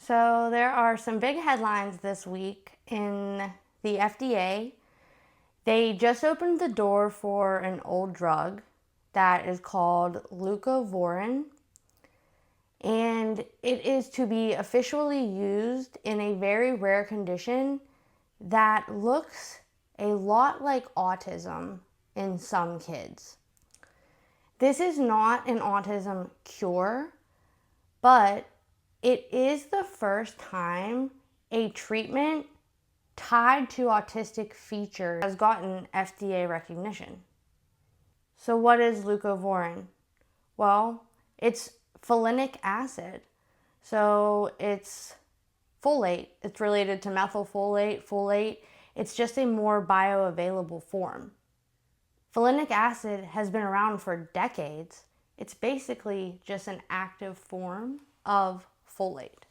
So there are some big headlines this week in the FDA. They just opened the door for an old drug that is called Leucovorin, and it is to be officially used in a very rare condition that looks a lot like autism in some kids. This is not an autism cure, but it is the first time a treatment tied to autistic features has gotten FDA recognition. So what is leucovorin? Well, it's folinic acid. So it's folate. It's related to methylfolate, folate. It's just a more bioavailable form. Folinic acid has been around for decades. It's basically just an active form of folate.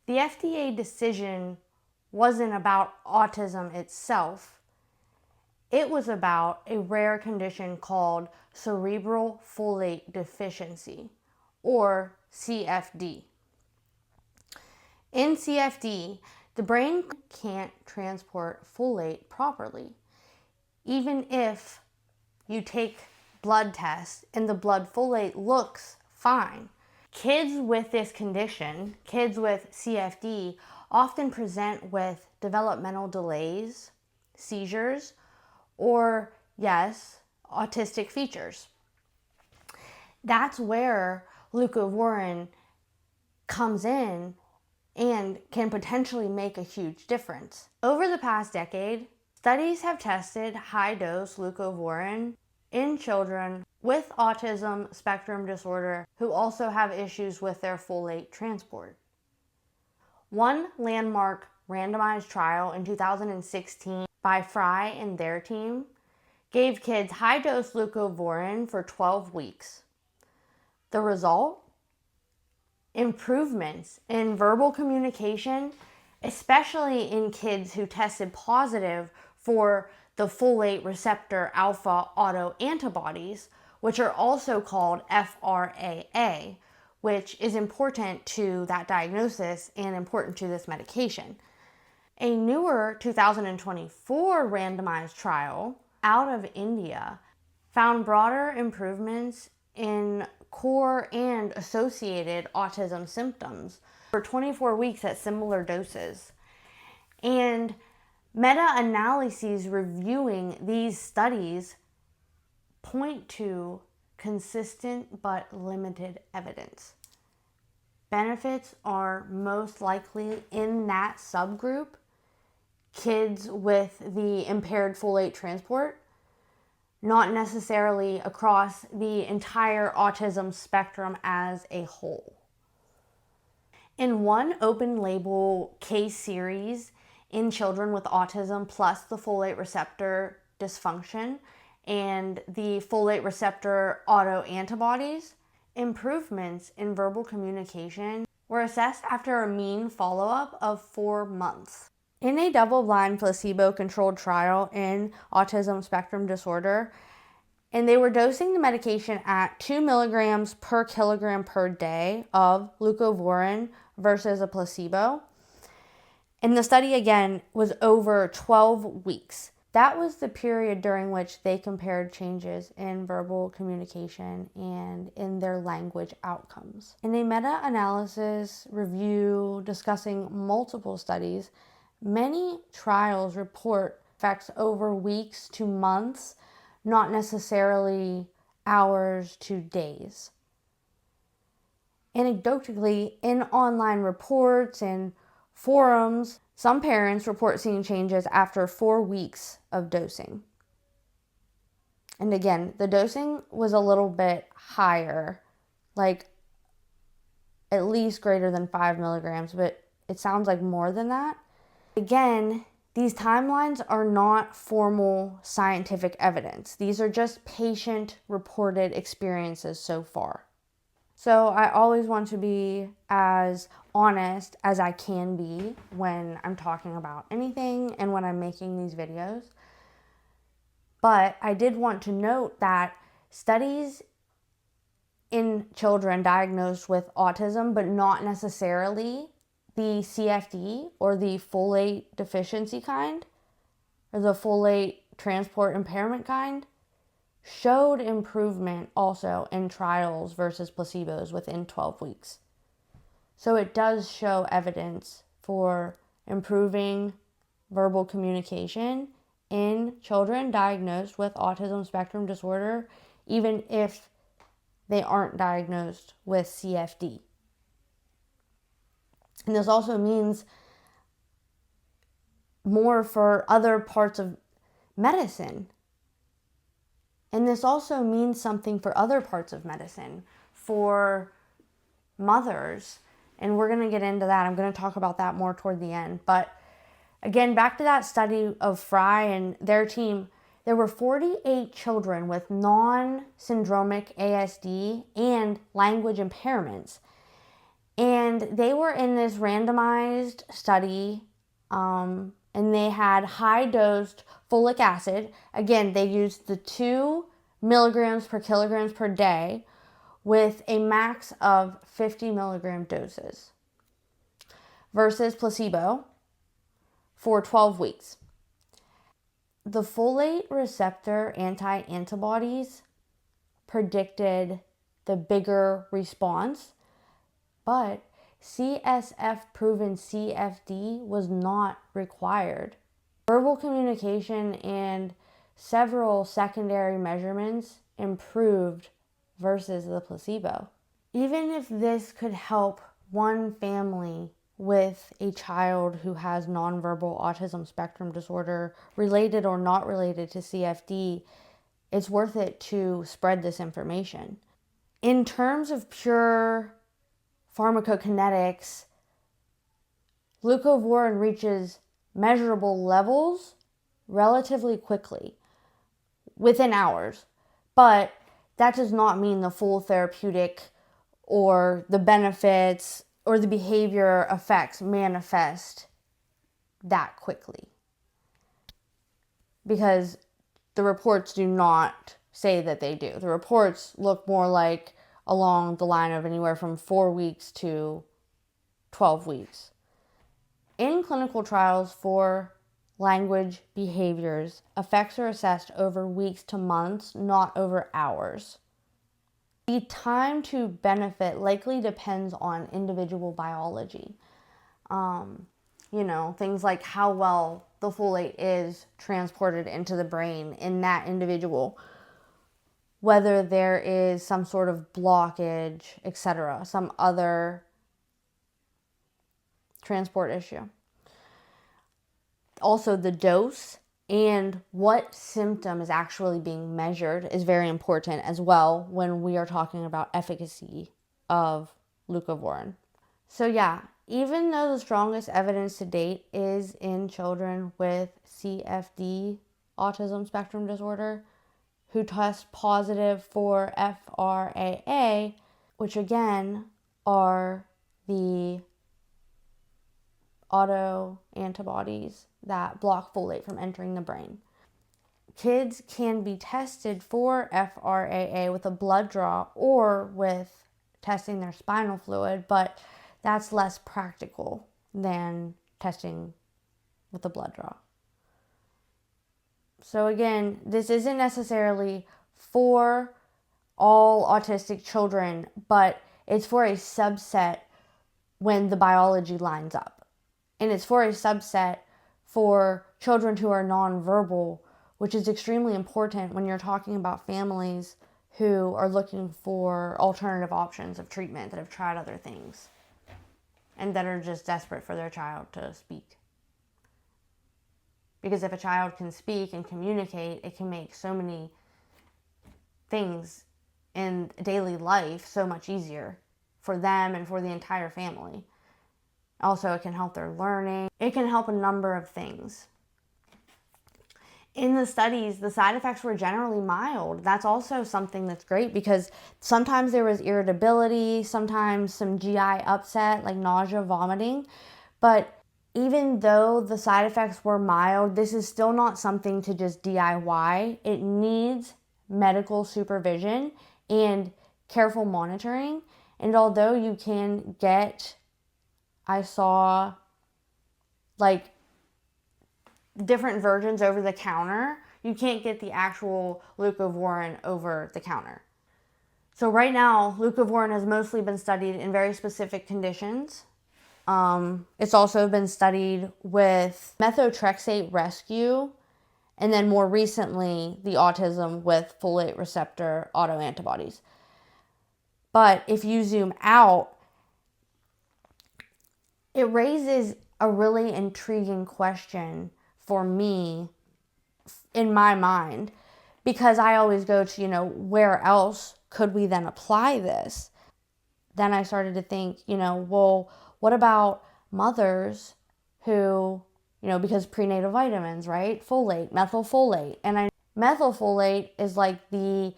The FDA decision wasn't about autism itself. It was about a rare condition called cerebral folate deficiency, or CFD. In CFD, the brain can't transport folate properly. Even if you take blood tests and the blood folate looks fine. Kids with this condition, kids with CFD, often present with developmental delays, seizures, or, yes, autistic features. That's where leucovorin comes in and can potentially make a huge difference. Over the past decade, studies have tested high-dose leucovorin in children with autism spectrum disorder who also have issues with their folate transport. One landmark randomized trial in 2016 by Fry and their team gave kids high-dose leucovorin for 12 weeks. The result? Improvements in verbal communication, especially in kids who tested positive for the folate receptor alpha autoantibodies, which are also called FRAA, which is important to that diagnosis and important to this medication. A newer 2024 randomized trial out of India found broader improvements in core and associated autism symptoms for 24 weeks at similar doses. And meta-analyses reviewing these studies point to consistent but limited evidence. Benefits are most likely in that subgroup, kids with the impaired folate transport, not necessarily across the entire autism spectrum as a whole. In one open label case series in children with autism plus the folate receptor dysfunction and the folate receptor autoantibodies, improvements in verbal communication were assessed after a mean follow-up of 4 months. In a double-blind placebo-controlled trial in autism spectrum disorder, and they were dosing the medication at 2 milligrams per kilogram per day of leucovorin versus a placebo. And the study, again, was over 12 weeks. That was the period during which they compared changes in verbal communication and in their language outcomes. In a meta-analysis review discussing multiple studies, many trials report effects over weeks to months, not necessarily hours to days. Anecdotally, in online reports and forums, some parents report seeing changes after 4 weeks of dosing. And again, the dosing was a little bit higher, like at least greater than 5 milligrams, but it sounds like more than that. Again, these timelines are not formal scientific evidence. These are just patient-reported experiences so far. So I always want to be as honest as I can be when I'm talking about anything and when I'm making these videos. But I did want to note that studies in children diagnosed with autism, but not necessarily the CFD or the folate deficiency kind, or the folate transport impairment kind, showed improvement also in trials versus placebos within 12 weeks. So it does show evidence for improving verbal communication in children diagnosed with autism spectrum disorder, even if they aren't diagnosed with CFD. And this also means more for other parts of medicine. And this also means something for other parts of medicine, for mothers. And we're going to get into that. I'm going to talk about that more toward the end. But again, back to that study of Fry and their team, there were 48 children with non-syndromic ASD and language impairments. And they were in this randomized study, and they had high-dosed folic acid. Again, they used the 2 milligrams per kilograms per day with a max of 50 milligram doses versus placebo for 12 weeks. The folate receptor anti-antibodies predicted the bigger response, but CSF proven CFD was not required. Verbal communication and several secondary measurements improved versus the placebo. Even if this could help one family with a child who has nonverbal autism spectrum disorder, related or not related to CFD, it's worth it to spread this information. In terms of pure pharmacokinetics, leucovorin reaches measurable levels relatively quickly, within hours, but that does not mean the full therapeutic or the benefits or the behavior effects manifest that quickly, because the reports do not say that they do. The reports look more like along the line of anywhere from 4 weeks to 12 weeks. In clinical trials for language behaviors, effects are assessed over weeks to months, not over hours. The time to benefit likely depends on individual biology. Things like how well the folate is transported into the brain in that individual, whether there is some sort of blockage, etc., some other transport issue. Also, the dose and what symptom is actually being measured is very important as well when we are talking about efficacy of leucovorin. So yeah, even though the strongest evidence to date is in children with CFD, autism spectrum disorder, who test positive for FRAA, which again are the autoantibodies that block folate from entering the brain. Kids can be tested for FRAA with a blood draw or with testing their spinal fluid, but that's less practical than testing with a blood draw. So again, this isn't necessarily for all autistic children, but it's for a subset when the biology lines up. And it's for a subset for children who are nonverbal, which is extremely important when you're talking about families who are looking for alternative options of treatment, that have tried other things and that are just desperate for their child to speak. Because if a child can speak and communicate, it can make so many things in daily life so much easier for them and for the entire family. Also, it can help their learning. It can help a number of things. In the studies, the side effects were generally mild. That's also something that's great, because sometimes there was irritability, sometimes some GI upset, like nausea, vomiting. But even though the side effects were mild, this is still not something to just DIY. It needs medical supervision, and careful monitoring. And although you can get, I saw like different versions over the counter, you can't get the actual leucovorin over the counter. So right now, leucovorin has mostly been studied in very specific conditions. It's also been studied with methotrexate rescue, and then more recently, the autism with folate receptor autoantibodies. But if you zoom out, it raises a really intriguing question for me in my mind, because I always go to, where else could we then apply this? Then I started to think, well, what about mothers who, because prenatal vitamins, right? Folate, methylfolate. And methylfolate is like the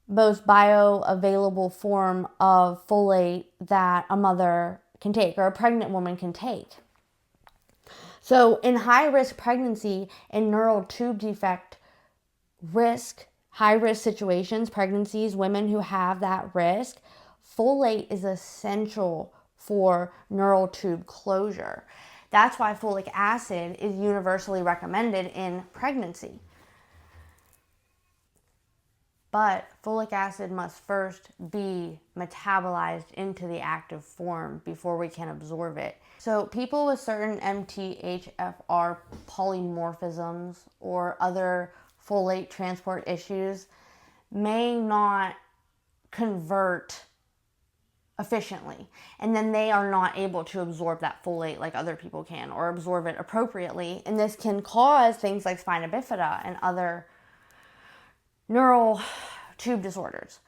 most bioavailable form of folate that a mother can take or a pregnant woman can take. So in high-risk pregnancy and neural tube defect risk, high-risk situations, pregnancies, women who have that risk, folate is essential for neural tube closure. That's why folic acid is universally recommended in pregnancy. But folic acid must first be metabolized into the active form before we can absorb it. So people with certain MTHFR polymorphisms or other folate transport issues may not convert efficiently, and then they are not able to absorb that folate like other people can, or absorb it appropriately, and this can cause things like spina bifida and other neural tube disorders.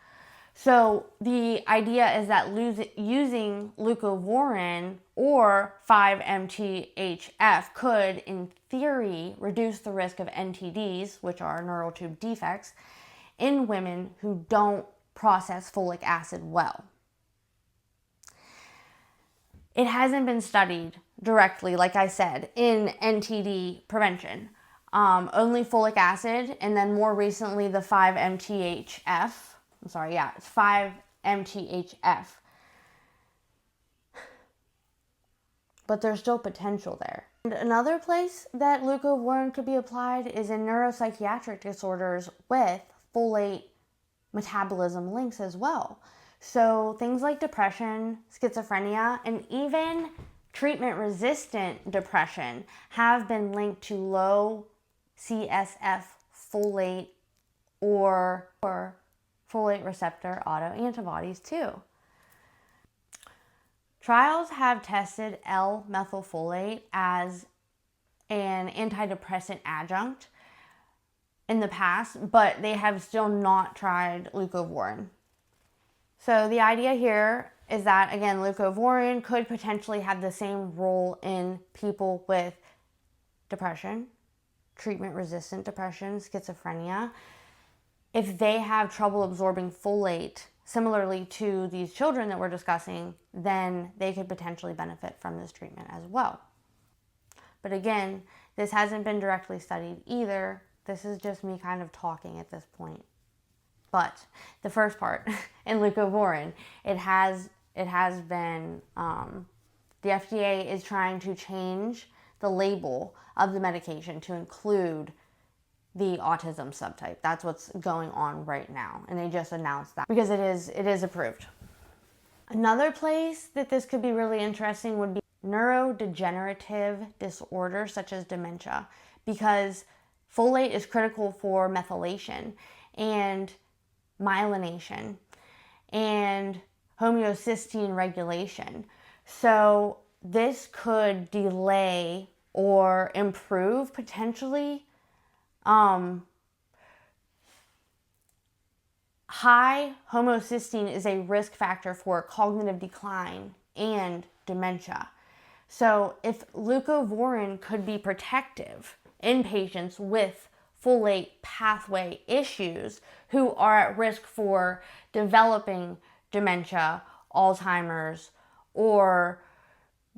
So the idea is that using leucovorin or 5-MTHF could, in theory, reduce the risk of NTDs, which are neural tube defects, in women who don't process folic acid well. It hasn't been studied directly, like I said, in NTD prevention. Only folic acid, and then more recently the 5-MTHF. It's 5-MTHF. But there's still potential there. And another place that leucovorin could be applied is in neuropsychiatric disorders with folate metabolism links as well. So things like depression, schizophrenia, and even treatment-resistant depression have been linked to low CSF folate or folate receptor autoantibodies too. Trials have tested L-methylfolate as an antidepressant adjunct in the past, but they have still not tried leucovorin. So the idea here is that, again, leucovorin could potentially have the same role in people with depression, treatment-resistant depression, schizophrenia. If they have trouble absorbing folate, similarly to these children that we're discussing, then they could potentially benefit from this treatment as well. But again, this hasn't been directly studied either. This is just me kind of talking at this point. But the first part, in leucovorin, it has been, the FDA is trying to change the label of the medication to include the autism subtype. That's what's going on right now. And they just announced that because it is approved. Another place that this could be really interesting would be neurodegenerative disorders such as dementia, because folate is critical for methylation and myelination and homeocysteine regulation. So this could delay or improve potentially high homocysteine is a risk factor for cognitive decline and dementia. So if leucovorin could be protective in patients with folate pathway issues who are at risk for developing dementia, Alzheimer's, or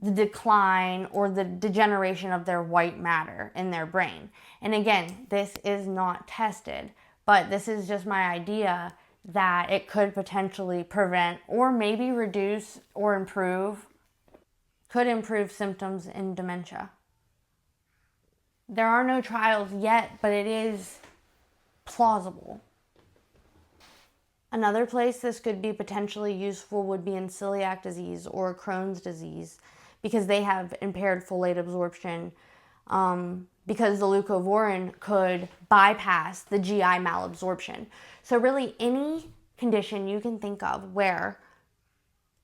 the decline or the degeneration of their white matter in their brain. And again, this is not tested, but this is just my idea that it could potentially prevent or maybe reduce or could improve symptoms in dementia. There are no trials yet, but it is plausible. Another place this could be potentially useful would be in celiac disease or Crohn's disease, because they have impaired folate absorption, because the leucovorin could bypass the GI malabsorption. So really any condition you can think of where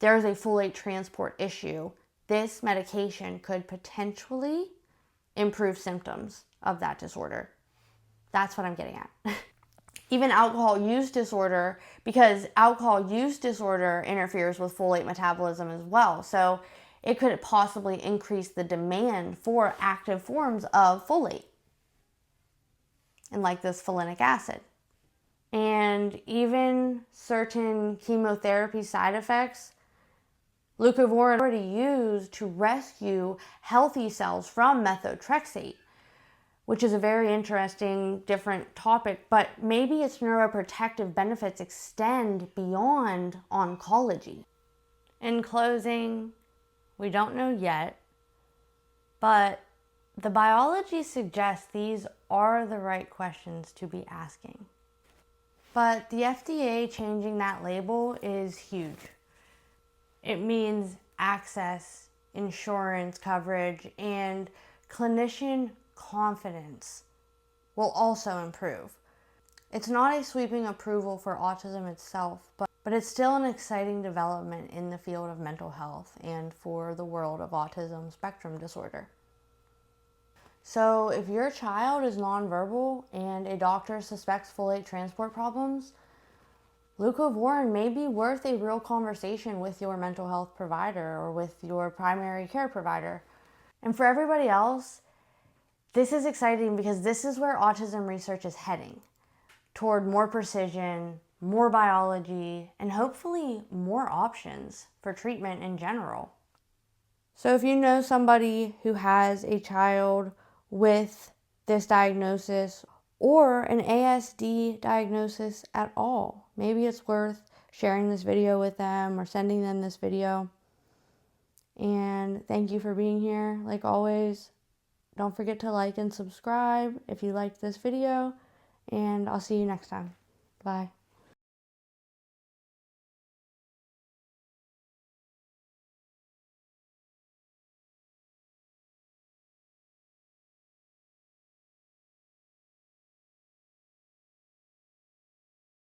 there's a folate transport issue, this medication could potentially improve symptoms of that disorder. That's what I'm getting at. Even alcohol use disorder, because alcohol use disorder interferes with folate metabolism as well. So it could possibly increase the demand for active forms of folate, and like this folinic acid. And even certain chemotherapy side effects, leucovorin is already used to rescue healthy cells from methotrexate, which is a very interesting, different topic, but maybe its neuroprotective benefits extend beyond oncology. In closing, we don't know yet, but the biology suggests these are the right questions to be asking. But the FDA changing that label is huge. It means access, insurance coverage, and clinician confidence will also improve. It's not a sweeping approval for autism itself, but it's still an exciting development in the field of mental health and for the world of autism spectrum disorder. So if your child is nonverbal and a doctor suspects folate transport problems, leucovorin may be worth a real conversation with your mental health provider or with your primary care provider. And for everybody else, this is exciting because this is where autism research is heading, toward more precision, more biology, and hopefully more options for treatment in general. So if you know somebody who has a child with this diagnosis or an ASD diagnosis at all, maybe it's worth sharing this video with them or sending them this video. And thank you for being here. Like always, don't forget to like and subscribe if you liked this video, and I'll see you next time. Bye.